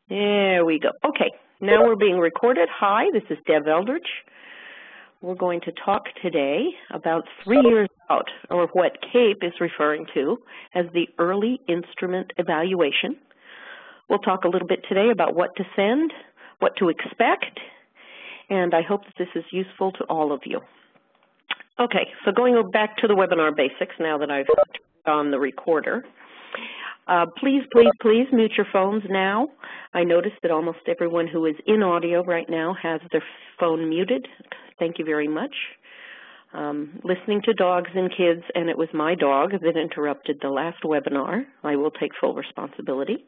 There we go. Okay, now we're being recorded. Hi, this is Deb Eldridge. We're going to talk today about 3 years out, or what CAEP is referring to as the Early Instrument Evaluation. We'll talk a little bit today about what to send, what to expect, and I hope that this is useful to all of you. Okay, so going back to the webinar basics now that I've turned on the recorder. Please mute your phones now. I noticed that almost everyone who is in audio right now has their phone muted. Thank you very much. Listening to dogs and kids, and it was my dog that interrupted the last webinar. I will take full responsibility.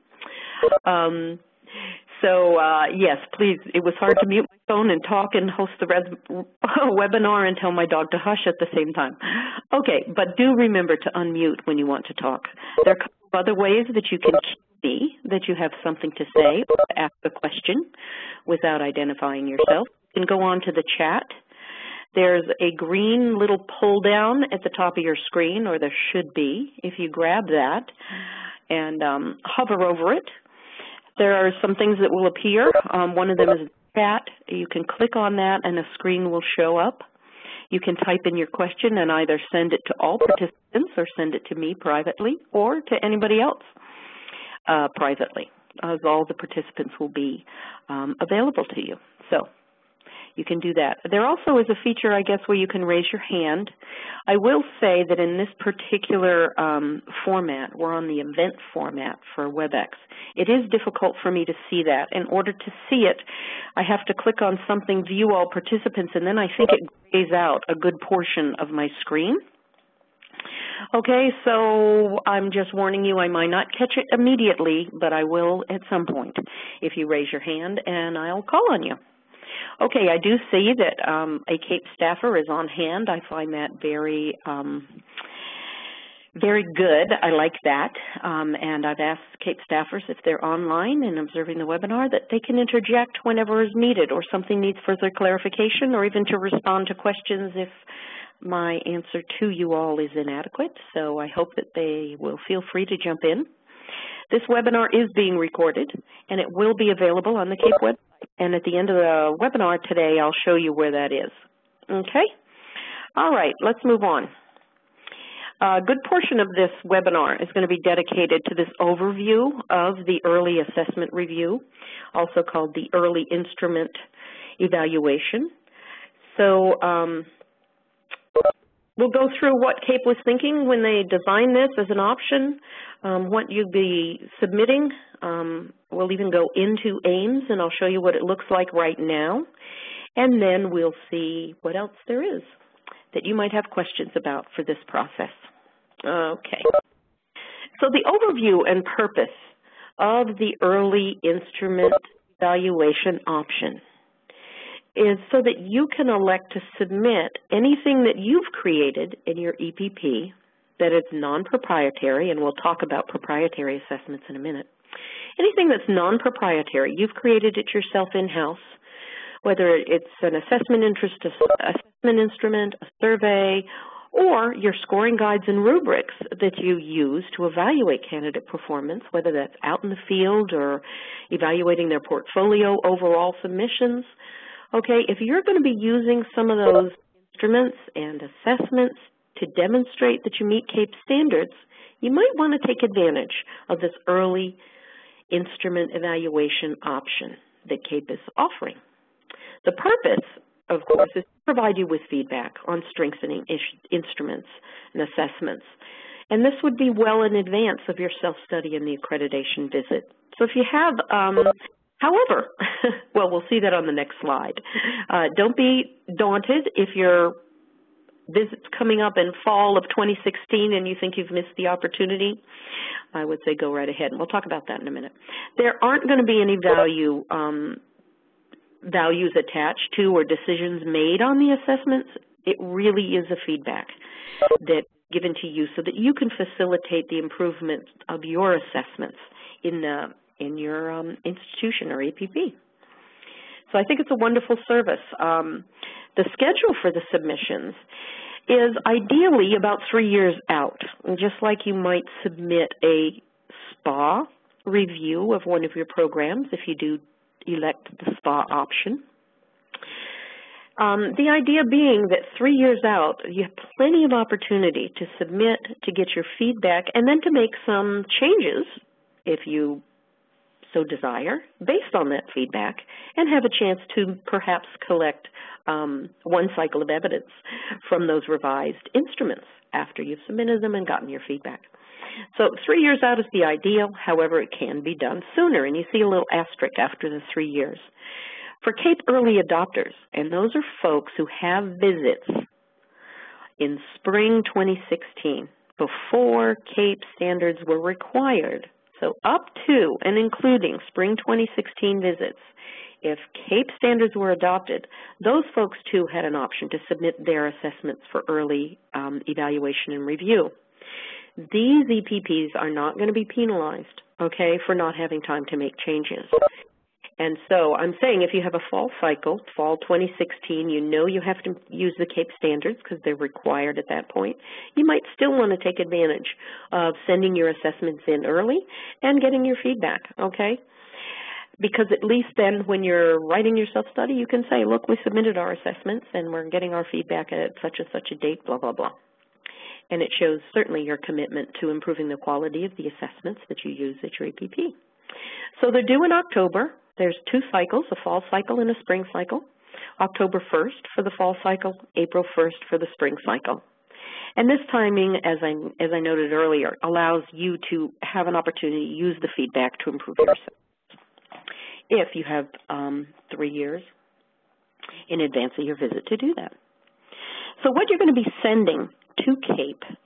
Yes, please, it was hard to mute my phone and talk and host the webinar and tell my dog to hush at the same time. Okay, but do remember to unmute when you want to talk. There are a couple of other ways that you can see that you have something to say or to ask a question without identifying yourself. You can go on to the chat. There's a green little pull down at the top of your screen, or there should be. If you grab that and hover over it, there are some things that will appear. One of them is chat. You can click on that and a screen will show up. You can type in your question and either send it to all participants or send it to me privately or to anybody else privately, as all the participants will be available to you. So you can do that. There also is a feature, I guess, where you can raise your hand. I will say that in this particular format, we're on the event format for WebEx. It is difficult for me to see that. In order to see it, I have to click on something, view all participants, and then I think it grays out a good portion of my screen. Okay, so I'm just warning you, I might not catch it immediately, but I will at some point if you raise your hand, and I'll call on you. Okay, I do see that a CAEP staffer is on hand. I find that very good. I like that. And I've asked CAEP staffers if they're online and observing the webinar that they can interject whenever is needed or something needs further clarification or even to respond to questions if my answer to you all is inadequate. So I hope that they will feel free to jump in. This webinar is being recorded and it will be available on the CAEP website. And at the end of the webinar today, I'll show you where that is. Okay? All right, let's move on. A good portion of this webinar is going to be dedicated to this overview of the Early Assessment Review, also called the Early Instrument Evaluation. So we'll go through what CAEP was thinking when they designed this as an option, what you'd be submitting. We'll even go into AIMS, and I'll show you what it looks like right now. And then we'll see what else there is that you might have questions about for this process. Okay. So the overview and purpose of the Early Instrument Evaluation option is so that you can elect to submit anything that you've created in your EPP that is non-proprietary, and we'll talk about proprietary assessments in a minute. Anything that's non-proprietary, you've created it yourself in-house, whether it's an assessment instrument, a survey, or your scoring guides and rubrics that you use to evaluate candidate performance, whether that's out in the field or evaluating their portfolio overall submissions. Okay, if you're going to be using some of those instruments and assessments to demonstrate that you meet CAEP standards, you might want to take advantage of this Early Instrument Evaluation option that CAEP is offering. The purpose, of course, is to provide you with feedback on strengthening instruments and assessments. And this would be well in advance of your self-study and the accreditation visit. So if you have, however, well, we'll see that on the next slide. Don't be daunted if your visit's coming up in fall of 2016 and you think you've missed the opportunity. I would say go right ahead, and we'll talk about that in a minute. There aren't going to be any values attached to or decisions made on the assessments. It really is a feedback that's given to you so that you can facilitate the improvement of your assessments in your institution or APP. So I think it's a wonderful service. The schedule for the submissions is ideally about 3 years out, just like you might submit a SPA review of one of your programs if you do elect the SPA option. The idea being that 3 years out, you have plenty of opportunity to submit, to get your feedback, and then to make some changes if you so desire based on that feedback, and have a chance to perhaps collect one cycle of evidence from those revised instruments after you've submitted them and gotten your feedback. So 3 years out is the ideal. However, it can be done sooner, and you see a little asterisk after the 3 years. For CAEP early adopters, and those are folks who have visits in spring 2016, before CAEP standards were required, so up to and including spring 2016 visits, if CAEP standards were adopted, those folks too had an option to submit their assessments for early evaluation and review. These EPPs are not going to be penalized, okay, for not having time to make changes. And so I'm saying if you have a fall cycle, fall 2016, you know you have to use the CAEP standards because they're required at that point, you might still want to take advantage of sending your assessments in early and getting your feedback, okay? Because at least then when you're writing your self-study, you can say, look, we submitted our assessments and we're getting our feedback at such and such a date, blah, blah, blah. And it shows certainly your commitment to improving the quality of the assessments that you use at your EPP. So they're due in October. There's 2 cycles, a fall cycle and a spring cycle. October 1st for the fall cycle, April 1st for the spring cycle. And this timing, as I noted earlier, allows you to have an opportunity to use the feedback to improve your assessments if you have 3 years in advance of your visit to do that. So what you're going to be sending to CAEP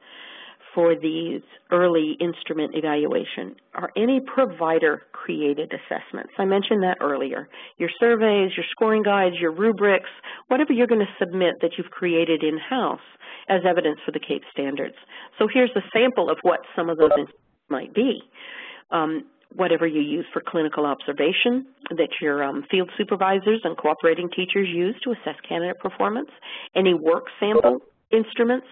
for these early instrument evaluation are any provider-created assessments. I mentioned that earlier. Your surveys, your scoring guides, your rubrics, whatever you're going to submit that you've created in-house as evidence for the CAEP standards. So here's a sample of what some of those might be. Whatever you use for clinical observation that your field supervisors and cooperating teachers use to assess candidate performance, any work sample instruments,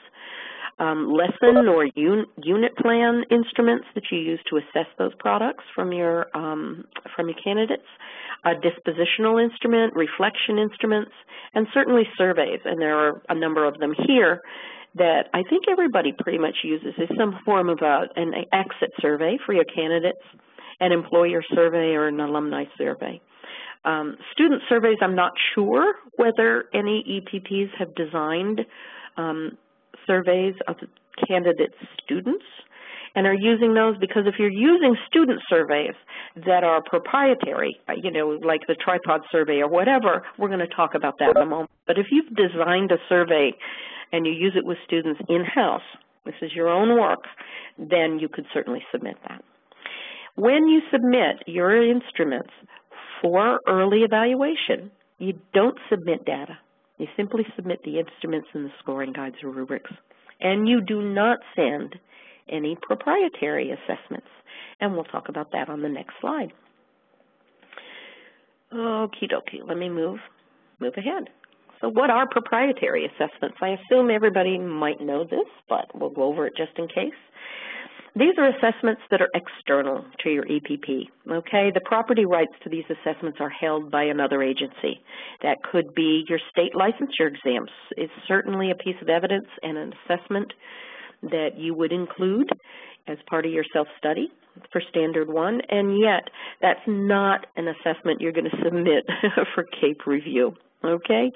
lesson or unit plan instruments that you use to assess those products from your candidates, a dispositional instrument, reflection instruments, and certainly surveys. And there are a number of them here that I think everybody pretty much uses is some form of an exit survey for your candidates, an employer survey, or an alumni survey. Student surveys, I'm not sure whether any EPPs have designed surveys of candidate students and are using those, because if you're using student surveys that are proprietary, you know, like the tripod survey or whatever, we're going to talk about that in a moment. But if you've designed a survey and you use it with students in-house, this is your own work, then you could certainly submit that. When you submit your instruments for early evaluation, you don't submit data. You simply submit the instruments and the scoring guides or rubrics. And you do not send any proprietary assessments. And we'll talk about that on the next slide. Okie dokie, let me move ahead. So what are proprietary assessments? I assume everybody might know this, but we'll go over it just in case. These are assessments that are external to your EPP, okay? The property rights to these assessments are held by another agency. That could be your state licensure exams. It's certainly a piece of evidence and an assessment that you would include as part of your self-study for Standard 1, and yet that's not an assessment you're going to submit for CAEP review, okay?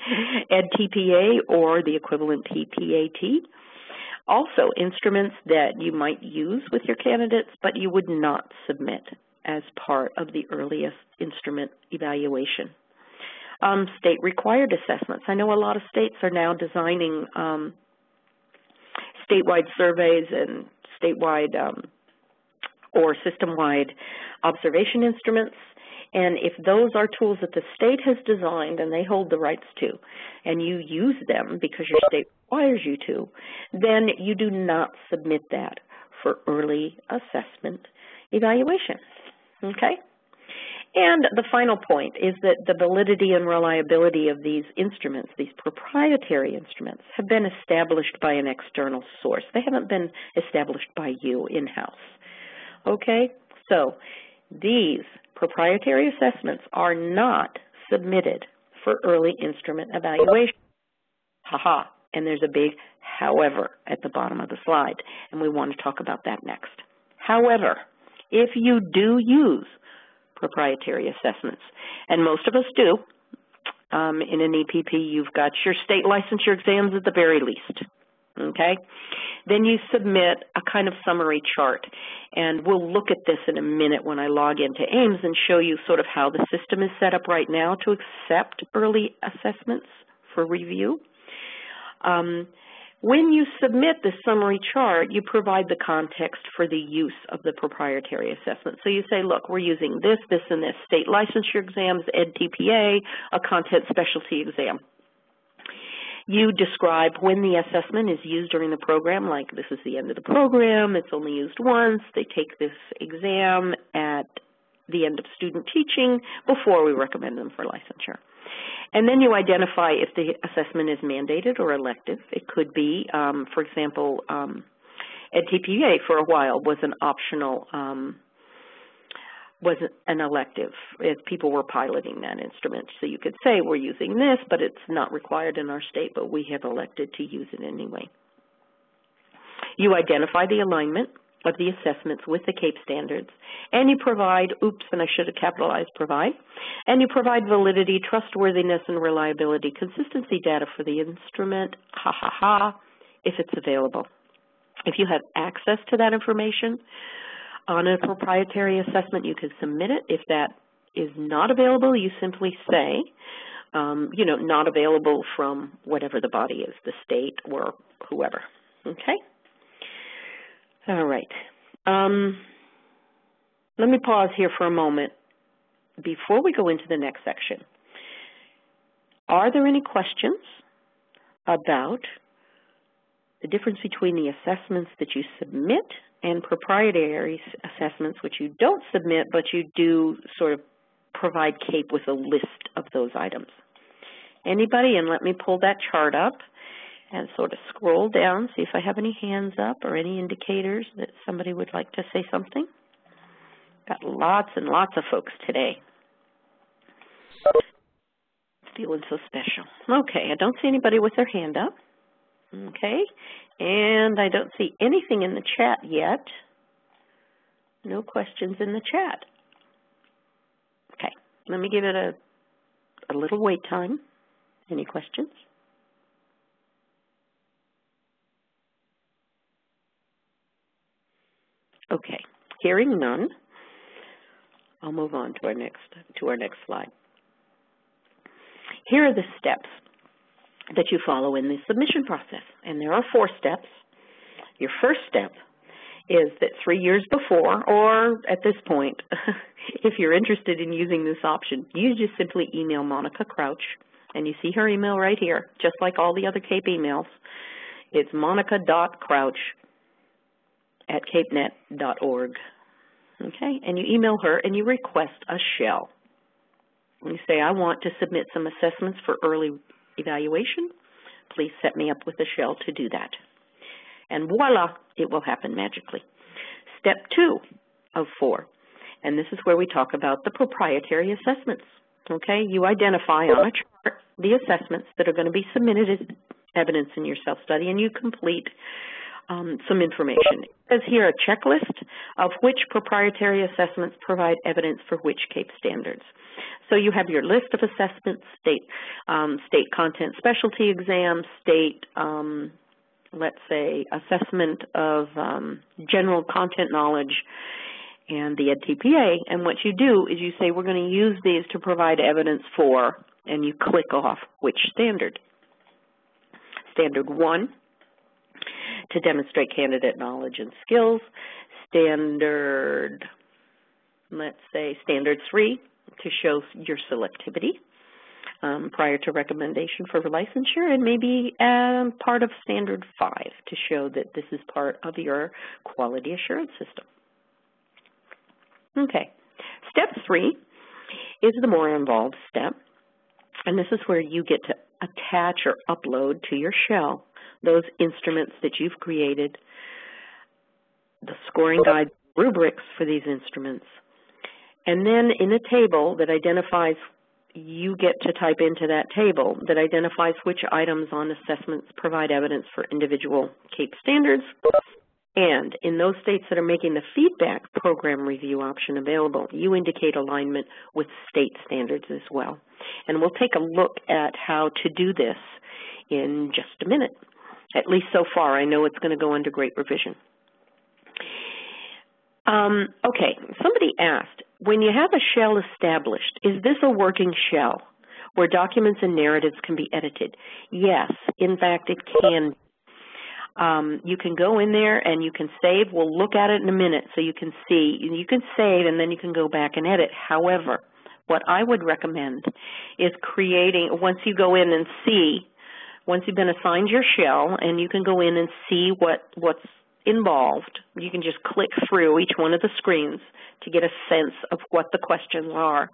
EdTPA or the equivalent TPAT. Also, instruments that you might use with your candidates, but you would not submit as part of the earliest instrument evaluation. State-required assessments. I know a lot of states are now designing statewide surveys and statewide or system-wide observation instruments. And if those are tools that the state has designed and they hold the rights to, and you use them because your state requires you to, then you do not submit that for early assessment evaluation, okay? And the final point is that the validity and reliability of these instruments, these proprietary instruments, have been established by an external source. They haven't been established by you in-house, okay? So these proprietary assessments are not submitted for early instrument evaluation. Haha, and there's a big however at the bottom of the slide, and we want to talk about that next. However, if you do use proprietary assessments, and most of us do, in an EPP, you've got your state licensure exams at the very least, okay? Then you submit a kind of summary chart, and we'll look at this in a minute when I log into AIMS and show you sort of how the system is set up right now to accept early assessments for review. When you submit the summary chart, you provide the context for the use of the proprietary assessment. So you say, look, we're using this, this, and this, state licensure exams, EdTPA, a content specialty exam. You describe when the assessment is used during the program, like this is the end of the program, it's only used once, they take this exam at the end of student teaching before we recommend them for licensure. And then you identify if the assessment is mandated or elective. It could be, for example, EdTPA for a while was an optional, was an elective if people were piloting that instrument. So you could say we're using this, but it's not required in our state, but we have elected to use it anyway. You identify the alignment of the assessments with the CAEP standards, and you provide, oops, and I should have capitalized provide, and you provide validity, trustworthiness, and reliability, consistency data for the instrument, if it's available. If you have access to that information on a proprietary assessment, you can submit it. If that is not available, you simply say, you know, not available from whatever the body is, the state or whoever, okay? All right. Let me pause here for a moment before we go into the next section. Are there any questions about the difference between the assessments that you submit and proprietary assessments which you don't submit, but you do sort of provide CAEP with a list of those items? Anybody? And let me pull that chart up and sort of scroll down, see if I have any hands up or any indicators that somebody would like to say something. Got lots and lots of folks today. Feeling so special. Okay, I don't see anybody with their hand up. Okay, and I don't see anything in the chat yet. No questions in the chat. Okay, let me give it a little wait time. Any questions? Okay, hearing none, I'll move on to our next slide. Here are the steps that you follow in the submission process, and there are 4 steps. Your first step is that 3 years before, or at this point, if you're interested in using this option, you just simply email Monica Crouch, and you see her email right here, just like all the other CAEP emails. It's monica.crouch@capenet.org, okay? And you email her and you request a shell. You say, I want to submit some assessments for early evaluation. Please set me up with a shell to do that. And voila, it will happen magically. Step 2 of 4, and this is where we talk about the proprietary assessments, okay? You identify on a chart the assessments that are going to be submitted as evidence in your self-study, and you complete some information. It says here a checklist of which proprietary assessments provide evidence for which CAEP standards. So you have your list of assessments, state content specialty exams, state, let's say, assessment of general content knowledge, and the EdTPA. And what you do is you say, we're going to use these to provide evidence for, and you click off which standard. Standard 1, to demonstrate candidate knowledge and skills. Standard, let's say, Standard 3, to show your selectivity prior to recommendation for licensure, and maybe part of Standard 5 to show that this is part of your quality assurance system. Okay, step 3 is the more involved step, and this is where you get to attach or upload to your shell those instruments that you've created, the scoring guide rubrics for these instruments, And then in a table that identifies, you get to type into that table that identifies which items on assessments provide evidence for individual CAEP standards. And in those states that are making the feedback program review option available, you indicate alignment with state standards as well. And we'll take a look at how to do this in just a minute. At least so far, I know it's going to go under great revision. Okay, somebody asked, when you have a shell established, is this a working shell where documents and narratives can be edited? Yes, in fact, it can. You can go in there and you can save. We'll look at it in a minute so you can see. You can save and then you can go back and edit. However, what I would recommend is creating, once you go in and see, once you've been assigned your shell and you can go in and see what's involved, you can just click through each one of the screens to get a sense of what the questions are.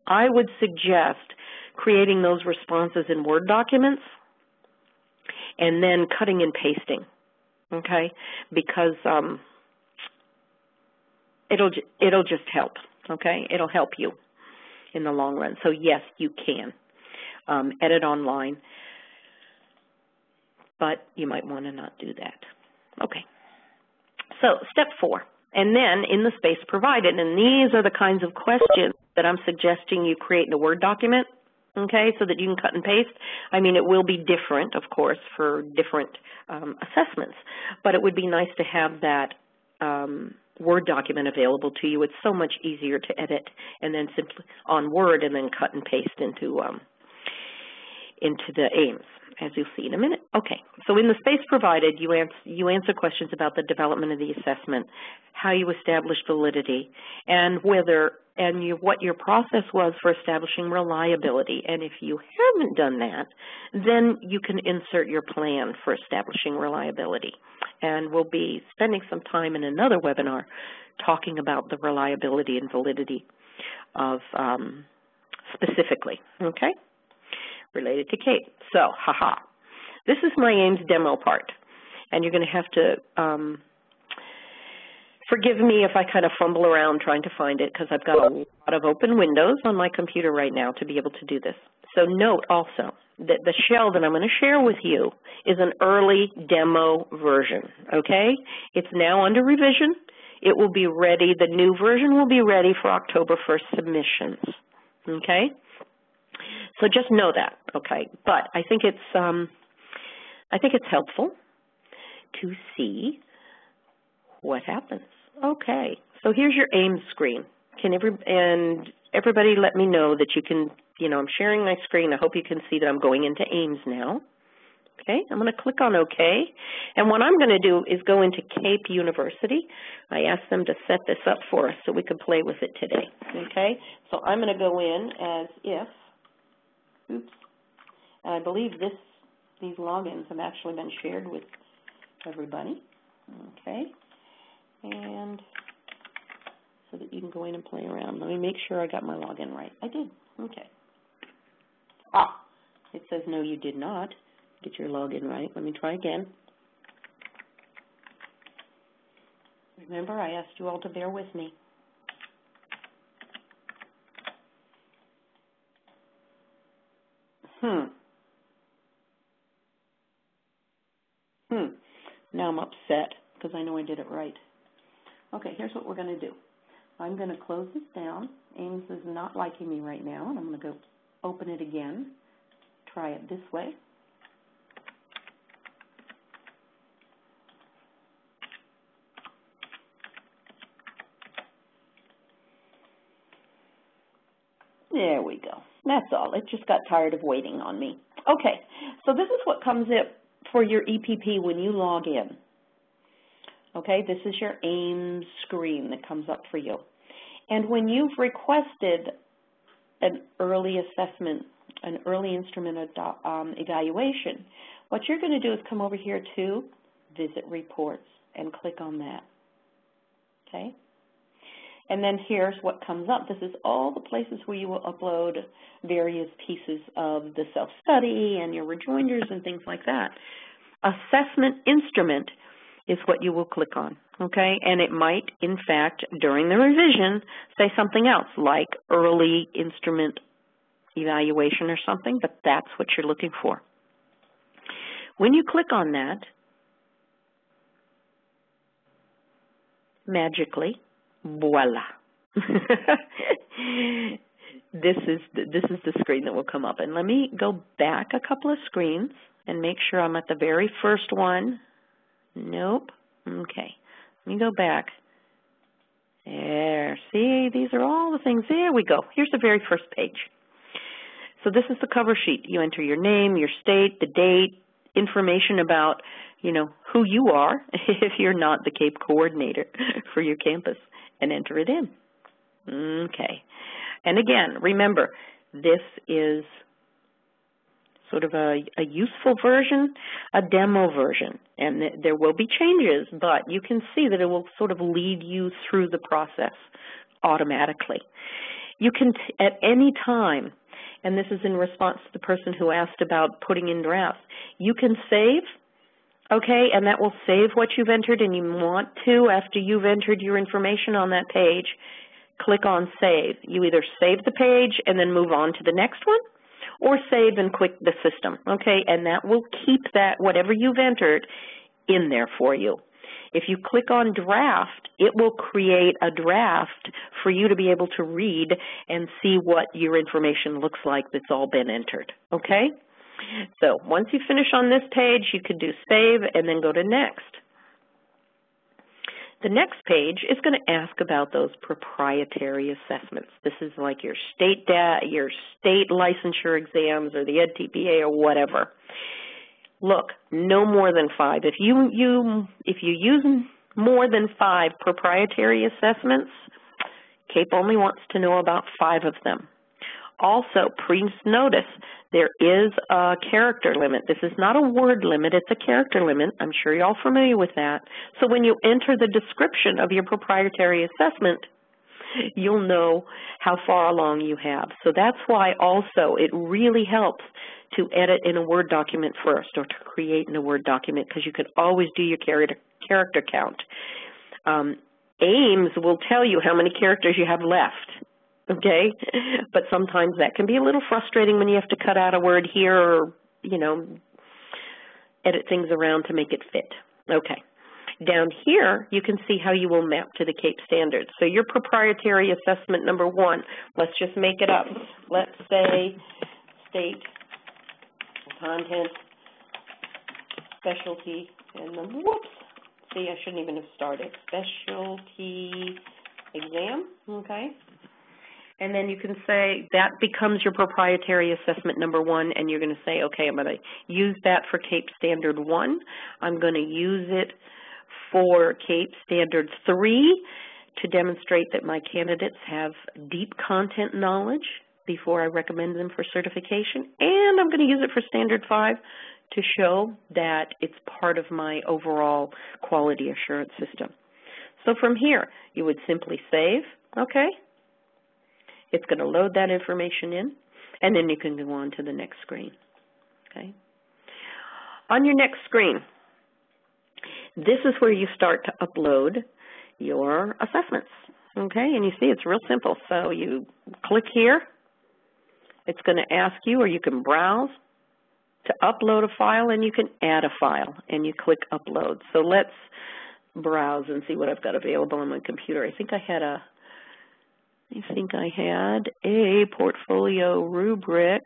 I would suggest creating those responses in Word documents and then cutting and pasting, okay? Because it'll just help, okay? It'll help you in the long run. So yes, you can edit online, but you might want to not do that. Okay. So step 4, and then in the space provided, and these are the kinds of questions that I'm suggesting you create in a Word document, okay, so that you can cut and paste. I mean, it will be different, of course, for different assessments, but it would be nice to have that Word document available to you. It's so much easier to edit and then simply on Word and then cut and paste into the AIMS, as you'll see in a minute. Okay, so in the space provided, you answer questions about the development of the assessment, how you establish validity, and what your process was for establishing reliability. And if you haven't done that, then you can insert your plan for establishing reliability. And we'll be spending some time in another webinar talking about the reliability and validity of specifically, okay, related to CAEP. So, this is my AIMS demo part, and you're going to have to forgive me if I kind of fumble around trying to find it, because I've got a lot of open windows on my computer right now to be able to do this. So note also that the shell that I'm going to share with you is an early demo version, okay? It's now under revision. It will be ready, the new version will be ready for October 1st submissions, okay? So just know that, okay? But I think it's helpful to see what happens. Okay, so here's your AIMS screen. And everybody let me know that you can, I'm sharing my screen. I hope you can see that I'm going into AIMS now. Okay, I'm going to click on OK. And what I'm going to do is go into CAEP University. I asked them to set this up for us so we could play with it today. Okay, so I'm going to go in as if, and I believe these logins have actually been shared with everybody. Okay, and so that you can go in and play around. Let me make sure I got my login right. I did. Okay. It says no, you did not get your login right. Let me try again. Remember, I asked you all to bear with me. Now I'm upset because I know I did it right. Okay, here's what we're going to do. I'm going to close this down. AIMS is not liking me right now, and I'm going to go open it again. Try it this way. There we go. That's all. It just got tired of waiting on me. Okay, so this is what comes up for your EPP when you log in. Okay, this is your AIMS screen that comes up for you. And when you've requested an early assessment, an early instrument evaluation, what you're going to do is come over here to Visit Reports and click on that. Okay? And then here's what comes up. This is all the places where you will upload various pieces of the self-study and your rejoinders and things like that. Assessment instrument is what you will click on, okay? And it might, in fact, during the revision, say something else, like early instrument evaluation or something, but that's what you're looking for. When you click on that, magically, voila. This is the screen that will come up. And let me go back a couple of screens and make sure I'm at the very first one. Nope. Okay. Let me go back. There. See, these are all the things. There we go. Here's the very first page. So this is the cover sheet. You enter your name, your state, the date, information about, you know, who you are if you're not the CAEP coordinator for your campus, and enter it in. Okay. And again, remember, this is sort of a useful version, a demo version, and there will be changes, but you can see that it will sort of lead you through the process automatically. You can, at any time, and this is in response to the person who asked about putting in drafts, you can save, okay, and that will save what you've entered, and you want to, after you've entered your information on that page, click on Save. You either save the page and then move on to the next one, or save and quit the system, okay? And that will keep that, whatever you've entered, in there for you. If you click on Draft, it will create a draft for you to be able to read and see what your information looks like that's all been entered, okay? So once you finish on this page, you could do Save and then go to Next. The next page is going to ask about those proprietary assessments. This is like your state licensure exams or the EdTPA or whatever. Look, no more than 5. If you use more than 5 proprietary assessments, CAEP only wants to know about 5 of them. Also, please notice there is a character limit. This is not a word limit, it's a character limit. I'm sure you're all familiar with that. So when you enter the description of your proprietary assessment, you'll know how far along you have. So that's why also it really helps to edit in a Word document first, or to create in a Word document, because you can always do your character count. AIMS will tell you how many characters you have left. Okay, but sometimes that can be a little frustrating when you have to cut out a word here or, you know, edit things around to make it fit. Okay, down here you can see how you will map to the CAEP standards. So your proprietary assessment number 1, let's just make it up. Let's say state, content, specialty, and then, whoops, see, I shouldn't even have started. Specialty exam, okay. And then you can say that becomes your proprietary assessment number 1, and you're going to say, okay, I'm going to use that for CAEP Standard 1. I'm going to use it for CAEP Standard 3 to demonstrate that my candidates have deep content knowledge before I recommend them for certification. And I'm going to use it for Standard 5 to show that it's part of my overall quality assurance system. So from here, you would simply save, okay? It's going to load that information in, and then you can go on to the next screen, okay? On your next screen, this is where you start to upload your assessments, okay? And you see it's real simple. So you click here. It's going to ask you, or you can browse to upload a file, and you can add a file, and you click Upload. So let's browse and see what I've got available on my computer. I think I had a portfolio rubric.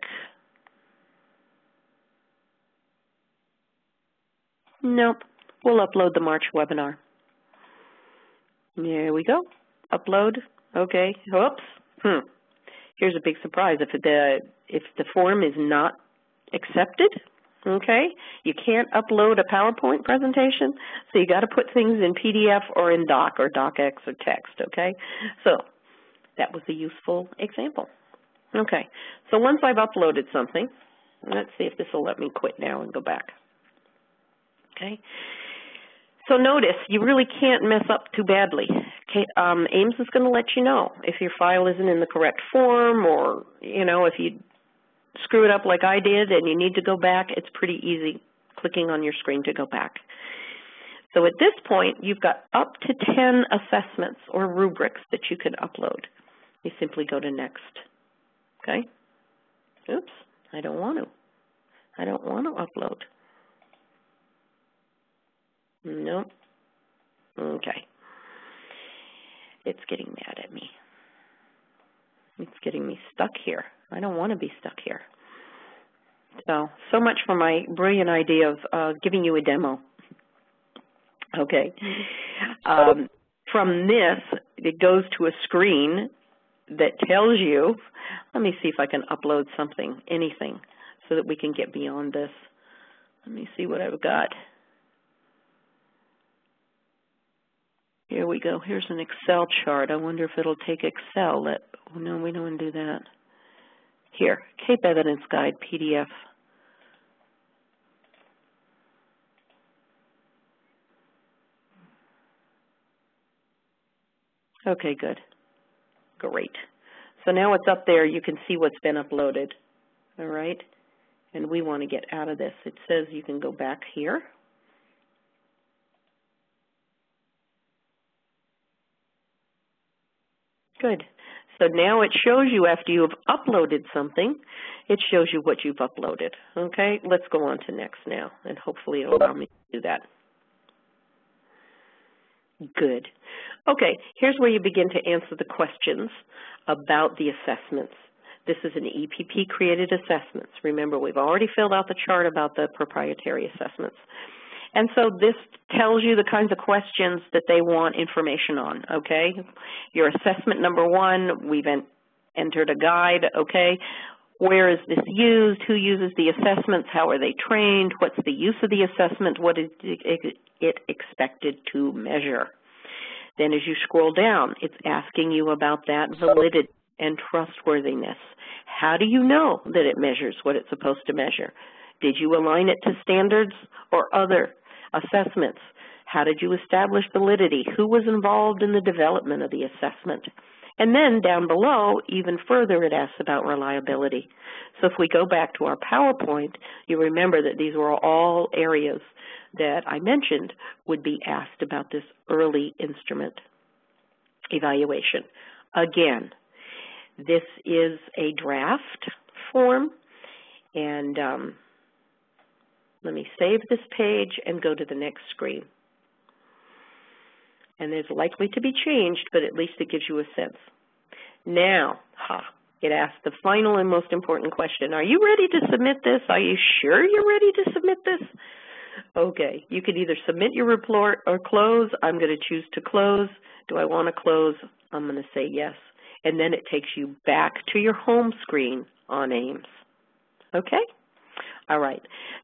Nope. We'll upload the March webinar. There we go. Upload. Okay. Oops. Here's a big surprise. If the form is not accepted, okay, you can't upload a PowerPoint presentation, so you got to put things in PDF or in Doc or DocX or text, okay? So that was a useful example. Okay, so once I've uploaded something, let's see if this will let me quit now and go back. Okay, so notice you really can't mess up too badly. Okay, AIMS is going to let you know if your file isn't in the correct form, or, you know, if you screw it up like I did and you need to go back, it's pretty easy clicking on your screen to go back. So at this point, you've got up to 10 assessments or rubrics that you can upload. You simply go to Next. Okay? Oops, I don't want to. I don't want to upload. Nope. Okay. It's getting mad at me. It's getting me stuck here. I don't want to be stuck here. So much for my brilliant idea of giving you a demo. Okay. From this, it goes to a screen that tells you, let me see if I can upload something, anything, so that we can get beyond this. Let me see what I've got. Here we go. Here's an Excel chart. I wonder if it'll take Excel. No, we don't want to do that. Here, CAEP Evidence Guide, PDF. Okay, good. Great. So now it's up there. You can see what's been uploaded. All right? And we want to get out of this. It says you can go back here. Good. So now it shows you after you've uploaded something, it shows you what you've uploaded. Okay? Let's go on to Next now, and hopefully it'll allow me to do that. Good. Okay, here's where you begin to answer the questions about the assessments. This is an EPP-created assessments. Remember, we've already filled out the chart about the proprietary assessments. And so this tells you the kinds of questions that they want information on, okay? Your assessment number 1, we've entered a guide, okay? Where is this used? Who uses the assessments? How are they trained? What's the use of the assessment? What is it expected to measure? Then as you scroll down, it's asking you about that validity and trustworthiness. How do you know that it measures what it's supposed to measure? Did you align it to standards or other assessments? How did you establish validity? Who was involved in the development of the assessment? And then down below, even further, it asks about reliability. So if we go back to our PowerPoint, you remember that these were all areas that I mentioned would be asked about this early instrument evaluation. Again, this is a draft form, and let me save this page and go to the next screen. And there's likely to be changed, but at least it gives you a sense. Now, it asks the final and most important question. Are you ready to submit this? Are you sure you're ready to submit this? Okay, you can either submit your report or close. I'm going to choose to close. Do I want to close? I'm going to say yes. And then it takes you back to your home screen on AIMS. Okay? All right.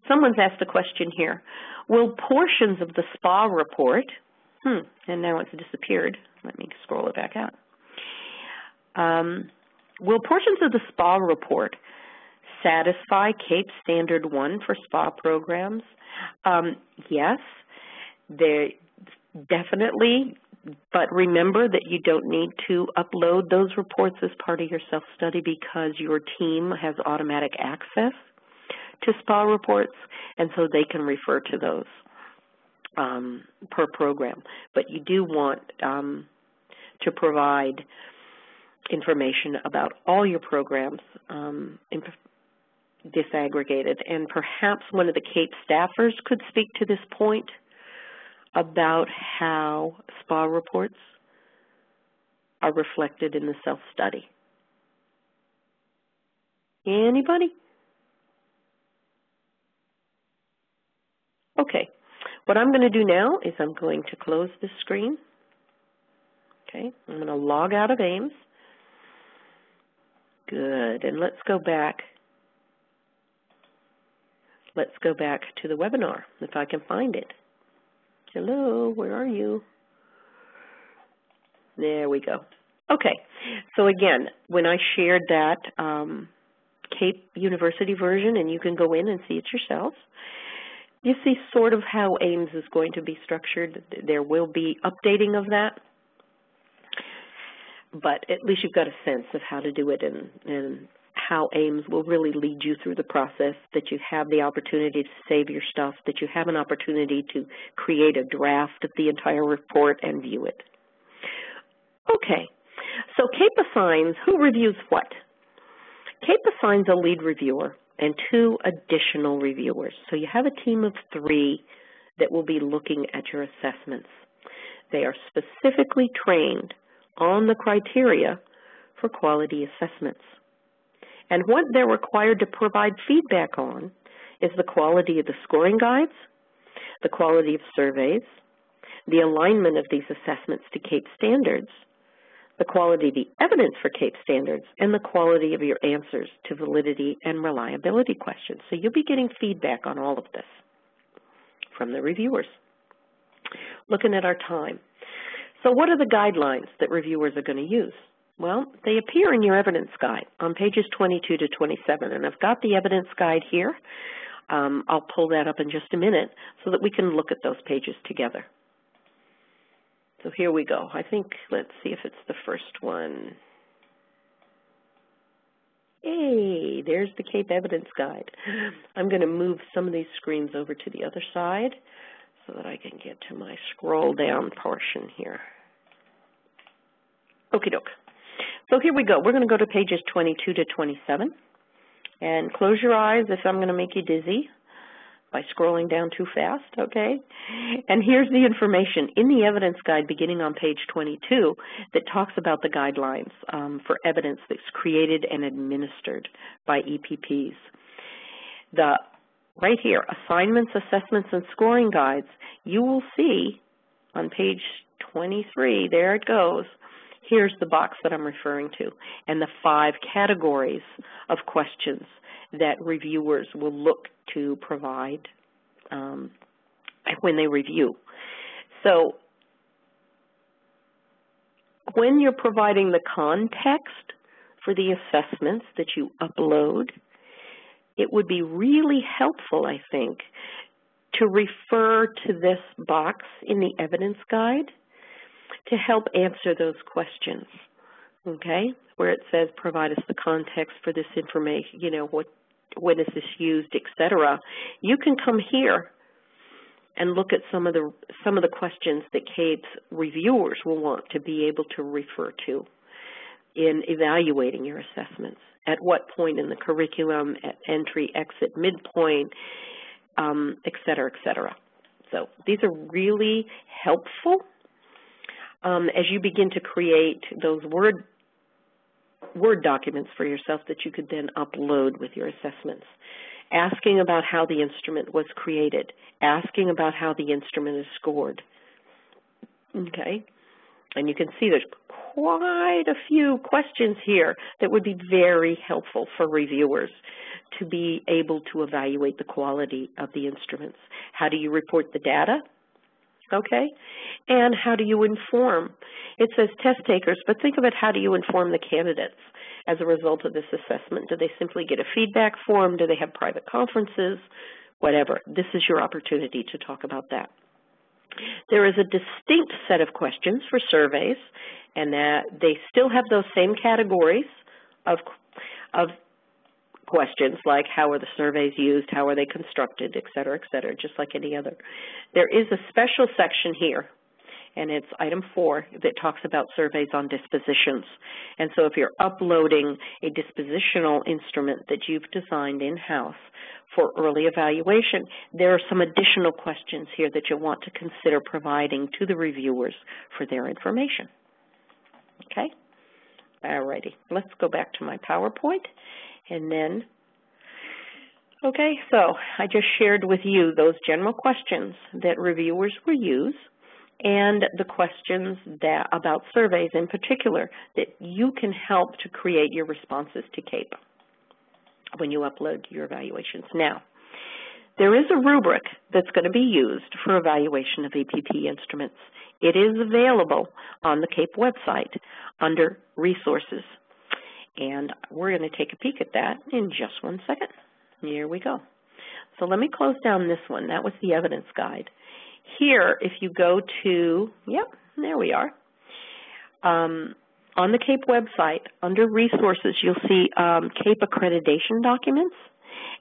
Someone's asked a question here. Will portions of the SPA report, and now it's disappeared. Let me scroll it back out. Will portions of the SPA report satisfy CAEP Standard 1 for SPA programs? Yes, they definitely, but remember that you don't need to upload those reports as part of your self-study because your team has automatic access to SPA reports, and so they can refer to those per program. But you do want to provide information about all your programs disaggregated, and perhaps one of the CAEP staffers could speak to this point about how SPA reports are reflected in the self-study. Anybody? Okay, what I'm going to do now is I'm going to close this screen. Okay, I'm going to log out of AIMS. Good, and let's go back. Let's go back to the webinar, if I can find it. Hello, where are you? There we go. Okay, so again, when I shared that CAEP University version, and you can go in and see it yourselves, you see sort of how AIMS is going to be structured. There will be updating of that, but at least you've got a sense of how to do it and how AIMS will really lead you through the process, that you have the opportunity to save your stuff, that you have an opportunity to create a draft of the entire report and view it. Okay, so CAEP assigns who reviews what. CAEP assigns a lead reviewer and 2 additional reviewers. So you have a team of 3 that will be looking at your assessments. They are specifically trained on the criteria for quality assessments. And what they're required to provide feedback on is the quality of the scoring guides, the quality of surveys, the alignment of these assessments to CAEP standards, the quality of the evidence for CAEP standards, and the quality of your answers to validity and reliability questions. So you'll be getting feedback on all of this from the reviewers. Looking at our time. So what are the guidelines that reviewers are going to use? Well, they appear in your evidence guide on pages 22 to 27, and I've got the evidence guide here. I'll pull that up in just a minute so that we can look at those pages together. So here we go. I think, let's see if it's the first one. Hey, there's the CAEP evidence guide. I'm going to move some of these screens over to the other side so that I can get to my scroll down portion here. Okie doke. So here we go. We're going to go to pages 22 to 27. And close your eyes if I'm going to make you dizzy by scrolling down too fast, okay? And here's the information in the evidence guide beginning on page 22 that talks about the guidelines for evidence that's created and administered by EPPs. Right here, assignments, assessments, and scoring guides, you will see on page 23, there it goes, here's the box that I'm referring to, and the 5 categories of questions that reviewers will look to provide when they review. So when you're providing the context for the assessments that you upload, it would be really helpful, I think, to refer to this box in the evidence guide to help answer those questions, okay, where it says provide us the context for this information, you know, when is this used, etc. You can come here and look at some of the questions that CAEP's reviewers will want to be able to refer to in evaluating your assessments. At what point in the curriculum, at entry, exit, midpoint, et cetera, et cetera. So these are really helpful as you begin to create those Word documents for yourself that you could then upload with your assessments. Asking about how the instrument was created. Asking about how the instrument is scored. Okay? And you can see there's quite a few questions here that would be very helpful for reviewers to be able to evaluate the quality of the instruments. How do you report the data? Okay? And how do you inform? It says test takers, but think of it, how do you inform the candidates as a result of this assessment? Do they simply get a feedback form? Do they have private conferences? Whatever. This is your opportunity to talk about that. There is a distinct set of questions for surveys, and that they still have those same categories of questions like how are the surveys used, how are they constructed, et cetera, just like any other. There is a special section here, and it's item 4 that talks about surveys on dispositions. And so if you're uploading a dispositional instrument that you've designed in-house for early evaluation, there are some additional questions here that you'll want to consider providing to the reviewers for their information. Okay? Alrighty, let's go back to my PowerPoint. And then, okay, so I just shared with you those general questions that reviewers will use and the questions that about surveys in particular that you can help to create your responses to CAEP when you upload your evaluations. Now, there is a rubric that's going to be used for evaluation of EPP instruments. It is available on the CAEP website under Resources. And we're going to take a peek at that in just one second. Here we go. So let me close down this one. That was the evidence guide. Here, if you go to, yep, there we are. on the CAEP website, under resources, you'll see CAEP accreditation documents.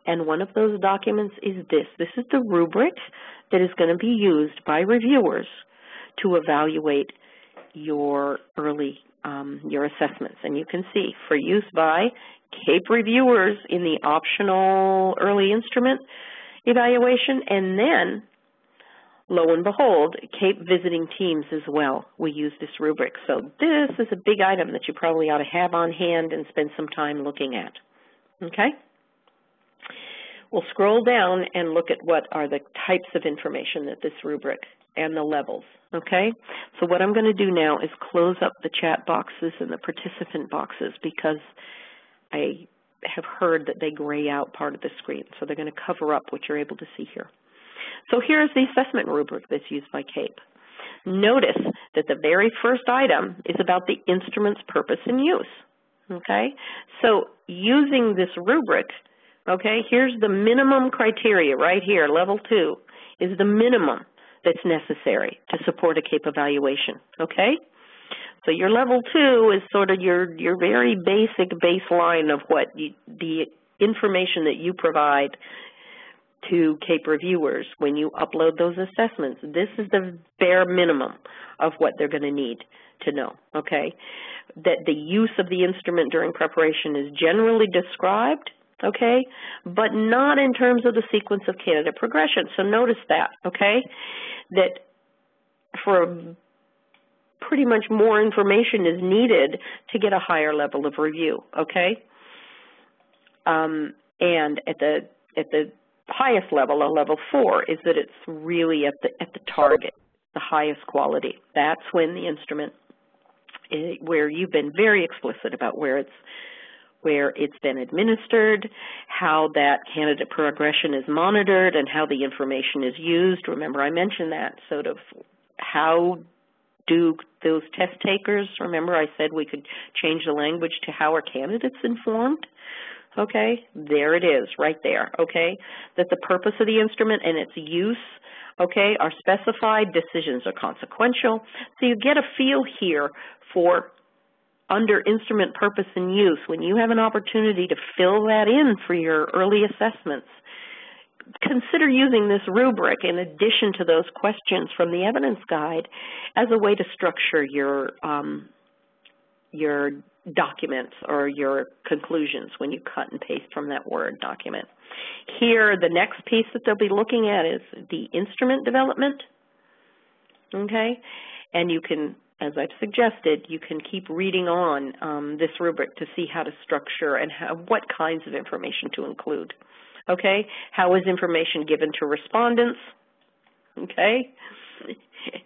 And one of those documents is this. This is the rubric that is going to be used by reviewers to evaluate your your assessments. And you can see, for use by CAEP reviewers in the optional early instrument evaluation, and then, lo and behold, CAEP visiting teams as well. We use this rubric. So this is a big item that you probably ought to have on hand and spend some time looking at. Okay? We'll scroll down and look at what are the types of information that this rubric and the levels. Okay? So what I'm going to do now is close up the chat boxes and the participant boxes because I have heard that they gray out part of the screen. So they're going to cover up what you're able to see here. So here's the assessment rubric that's used by CAEP. Notice that the very first item is about the instrument's purpose and use. Okay? So using this rubric, okay, here's the minimum criteria right here, level 2, is the minimum that's necessary to support a CAEP evaluation. Okay? So your level 2 is sort of your very basic baseline of what the information that you provide to CAEP reviewers when you upload those assessments. This is the bare minimum of what they're going to need to know, okay? That the use of the instrument during preparation is generally described, okay, but not in terms of the sequence of candidate progression. So notice that, okay, that for pretty much more information is needed to get a higher level of review, okay? And at the highest level, a level 4, is that it's really at the target, the highest quality. That's when the instrument, where you've been very explicit about where it's been administered, how that candidate progression is monitored, and how the information is used. Remember, I mentioned that sort of how do those test takers, remember I said we could change the language to how are candidates informed? Okay, there it is, right there, okay, that the purpose of the instrument and its use, okay, are specified, decisions are consequential. So you get a feel here for under instrument purpose and use. When you have an opportunity to fill that in for your early assessments, consider using this rubric in addition to those questions from the evidence guide as a way to structure your documents or your conclusions when you cut and paste from that Word document. Here, the next piece that they'll be looking at is the instrument development, okay? And you can, as I've suggested, you can keep reading on this rubric to see how to structure and what kinds of information to include, okay? How is information given to respondents, okay?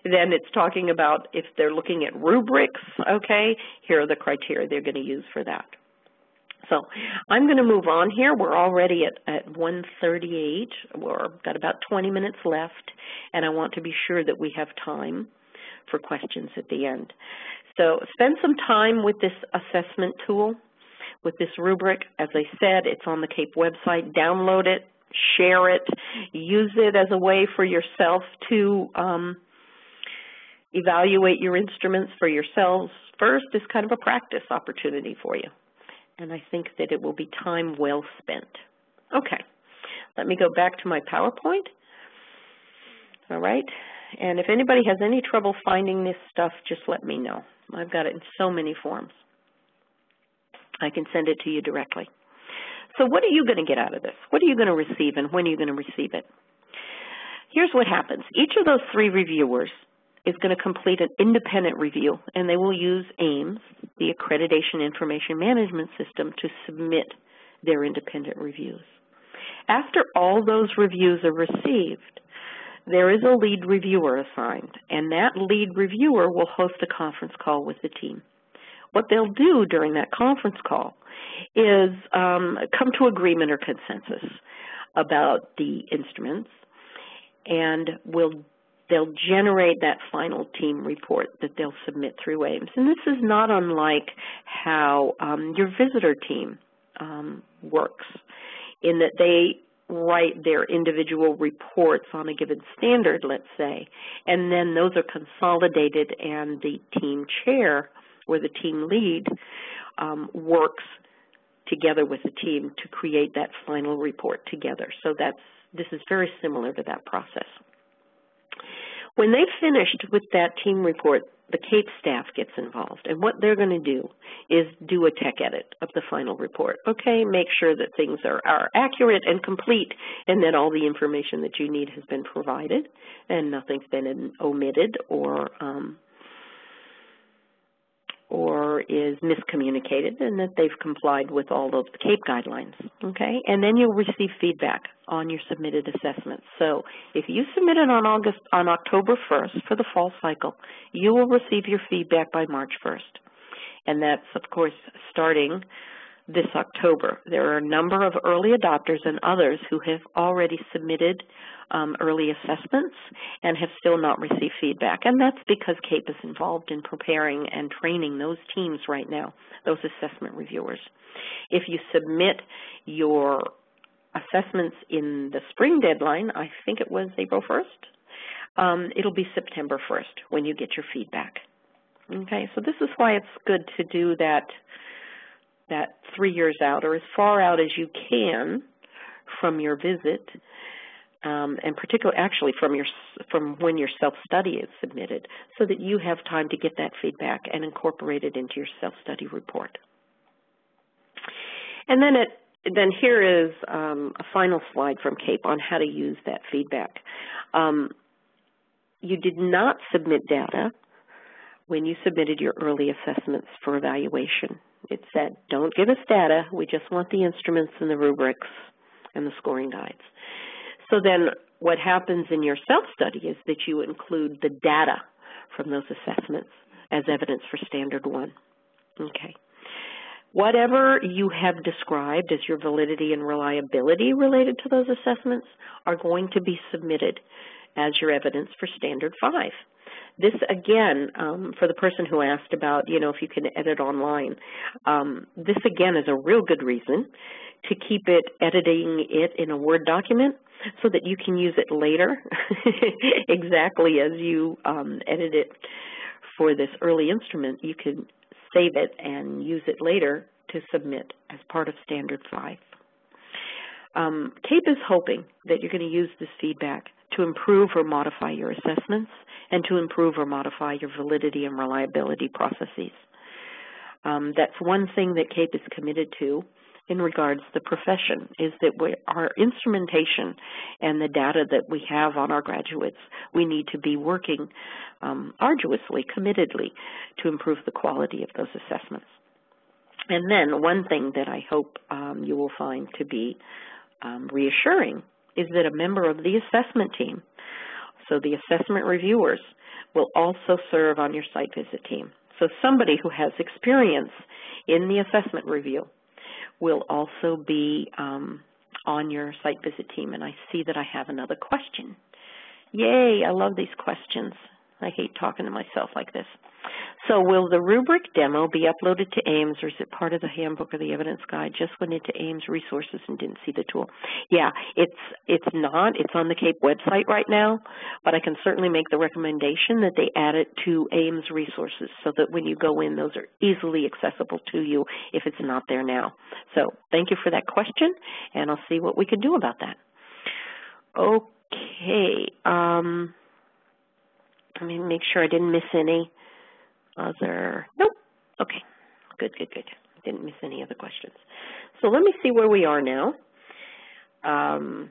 Then it's talking about if they're looking at rubrics, okay, here are the criteria they're going to use for that. So I'm going to move on here. We're already at 1:38. We've got about 20 minutes left, and I want to be sure that we have time for questions at the end. So spend some time with this assessment tool, with this rubric. As I said, it's on the CAEP website. Download it, share it, use it as a way for yourself to evaluate your instruments for yourselves first is kind of a practice opportunity for you. And I think that it will be time well spent. Okay, let me go back to my PowerPoint. All right, and if anybody has any trouble finding this stuff, just let me know. I've got it in so many forms. I can send it to you directly. So what are you going to get out of this? What are you going to receive, and when are you going to receive it? Here's what happens. Each of those 3 reviewers is going to complete an independent review, and they will use AIMS, the Accreditation Information Management System, to submit their independent reviews. After all those reviews are received, there is a lead reviewer assigned, and that lead reviewer will host a conference call with the team. What they'll do during that conference call is come to agreement or consensus about the instruments, and they'll generate that final team report that they'll submit through AIMS. And this is not unlike how your visitor team works, in that they write their individual reports on a given standard, let's say, and then those are consolidated, and the team chair where the team lead works together with the team to create that final report together. So this is very similar to that process. When they've finished with that team report, the CAEP staff gets involved, and what they're going to do is do a tech edit of the final report. Okay, make sure that things are accurate and complete, and that all the information that you need has been provided, and nothing's been omitted or is miscommunicated, and that they've complied with all of the CAEP guidelines, okay? And then you'll receive feedback on your submitted assessments. So if you submitted on October 1st for the fall cycle, you will receive your feedback by March 1st. And that's, of course, starting this October. There are a number of early adopters and others who have already submitted early assessments and have still not received feedback. And that's because CAEP is involved in preparing and training those teams right now, those assessment reviewers. If you submit your assessments in the spring deadline, I think it was April 1st, it'll be September 1st when you get your feedback. Okay, so this is why it's good to do that 3 years out, or as far out as you can from your visit, and particularly actually from when your self-study is submitted, so that you have time to get that feedback and incorporate it into your self-study report. And then here is a final slide from CAEP on how to use that feedback. You did not submit data when you submitted your early assessments for evaluation. It said, don't give us data, we just want the instruments and the rubrics and the scoring guides. So then what happens in your self-study is that you include the data from those assessments as evidence for Standard 1. Okay. Whatever you have described as your validity and reliability related to those assessments are going to be submitted as your evidence for Standard 5. This, again, for the person who asked about, if you can edit online, this, again, is a real good reason to keep editing it in a Word document so that you can use it later exactly as you edit it for this early instrument. You can save it and use it later to submit as part of Standard 5. CAEP is hoping that you're going to use this feedback to improve or modify your assessments and to improve or modify your validity and reliability processes. That's one thing that CAEP is committed to in regards to the profession, is that our instrumentation and the data that we have on our graduates, we need to be working arduously, committedly, to improve the quality of those assessments. And then one thing that I hope you will find to be reassuring is that a member of the assessment team, so the assessment reviewers, will also serve on your site visit team. So somebody who has experience in the assessment review will also be on your site visit team. And I see that I have another question. Yay, I love these questions. I hate talking to myself like this. So will the rubric demo be uploaded to AIMS, or is it part of the handbook or the evidence guide? Just went into AIMS resources and didn't see the tool. Yeah, it's not. It's on the CAEP website right now, but I can certainly make the recommendation that they add it to AIMS resources so that when you go in, those are easily accessible to you if it's not there now. So thank you for that question, and I'll see what we can do about that. Okay. Let me make sure I didn't miss any other. Nope. Okay. Good. Didn't miss any other questions. So let me see where we are now. And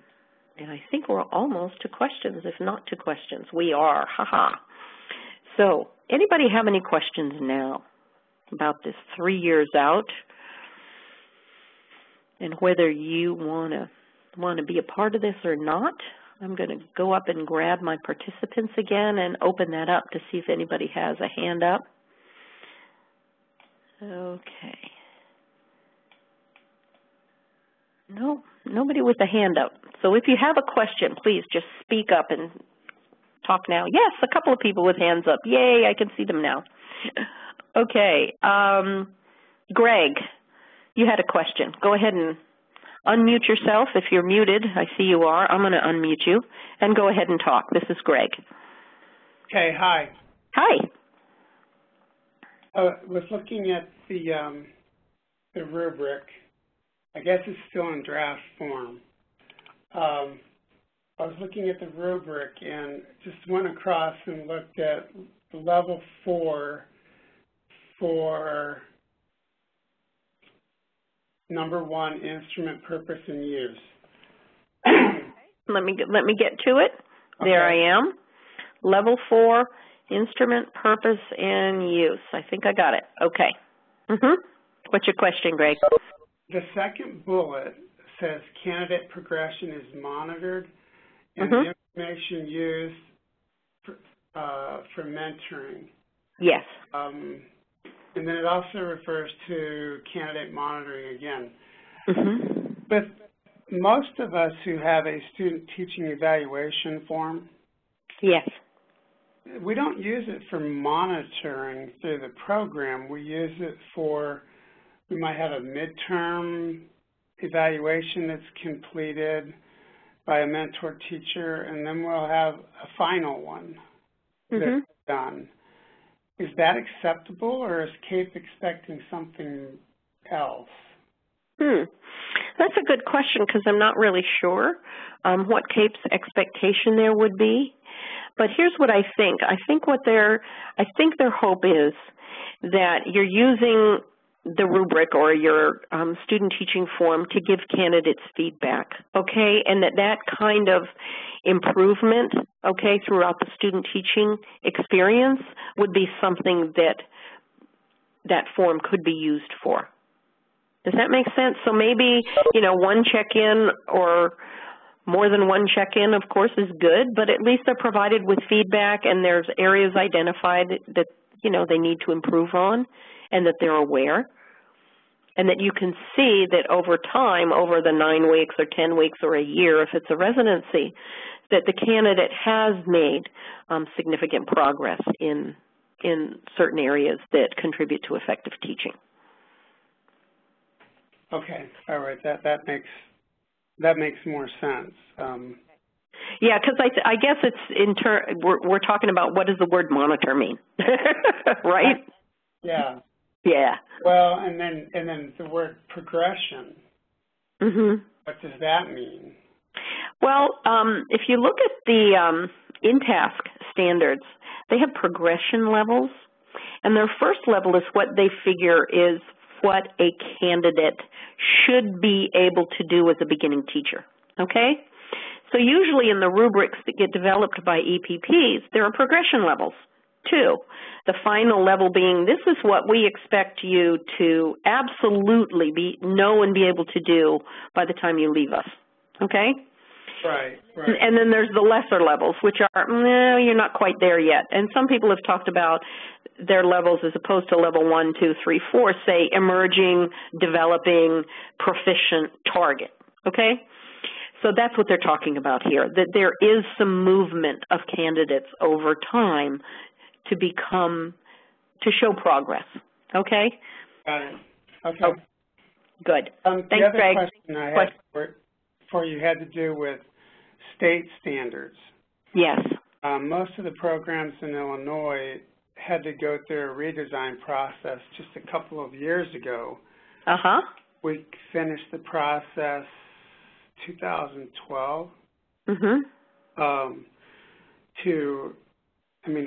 I think we're almost to questions, if not to questions. We are. Haha. So anybody have any questions now about this 3 years out and whether you want to be a part of this or not? I'm going to go up and grab my participants again and open that up to see if anybody has a hand up. Okay. No, nobody with a hand up. So if you have a question, please just speak up and talk now. Yes, a couple of people with hands up. Yay, I can see them now. Okay. Greg, you had a question. Go ahead and unmute yourself if you're muted. I see you are. I'm going to unmute you and go ahead and talk. This is Greg. Okay, hi. Hi. was looking at the rubric. I guess it's still in draft form. I was looking at the rubric and just went across and looked at level 4 for number 1, instrument, purpose, and use. Let me get to it. Okay. There I am. Level 4, instrument, purpose, and use. I think I got it. Okay. What's your question, Greg? The second bullet says candidate progression is monitored and the information used for mentoring. Yes. And then it also refers to candidate monitoring again. But most of us who have a student teaching evaluation form, yes, we don't use it for monitoring through the program. We use it for, we might have a midterm evaluation that's completed by a mentor teacher, and then we'll have a final one that's done. Is that acceptable, or is CAEP expecting something else? That's a good question, because I'm not really sure what CAEP's expectation there would be. But here's what I think. I think their hope is that you're using the rubric or your student teaching form to give candidates feedback, okay, and that kind of improvement, okay, throughout the student teaching experience would be something that form could be used for. Does that make sense? So maybe, one check-in or more than one check-in, of course, is good, but at least they're provided with feedback and there's areas identified that, they need to improve on and that they're aware. And that you can see that over time, over the 9 weeks or 10 weeks or a year, if it's a residency, that the candidate has made significant progress in certain areas that contribute to effective teaching. Okay, all right, that makes more sense. Yeah, because I guess it's we're talking about what does the word monitor mean, right? Yeah. Yeah. Well, and then the word progression. What does that mean? Well, if you look at the in-task standards, they have progression levels, and their first level is what they figure is what a candidate should be able to do as a beginning teacher, okay? So usually in the rubrics that get developed by EPPs, there are progression levels, too. The final level being, this is what we expect you to absolutely know and be able to do by the time you leave us, okay? Right. And then there's the lesser levels, which are, no, you're not quite there yet. And some people have talked about their levels as opposed to level 1, 2, 3, 4, say emerging, developing, proficient, target, okay? So that's what they're talking about here, that there is some movement of candidates over time to show progress, okay? Got it. Okay. Oh, good. Thanks, the other Greg. question I had for you had to do with state standards. Yes. Most of the programs in Illinois had to go through a redesign process just a couple of years ago. We finished the process 2012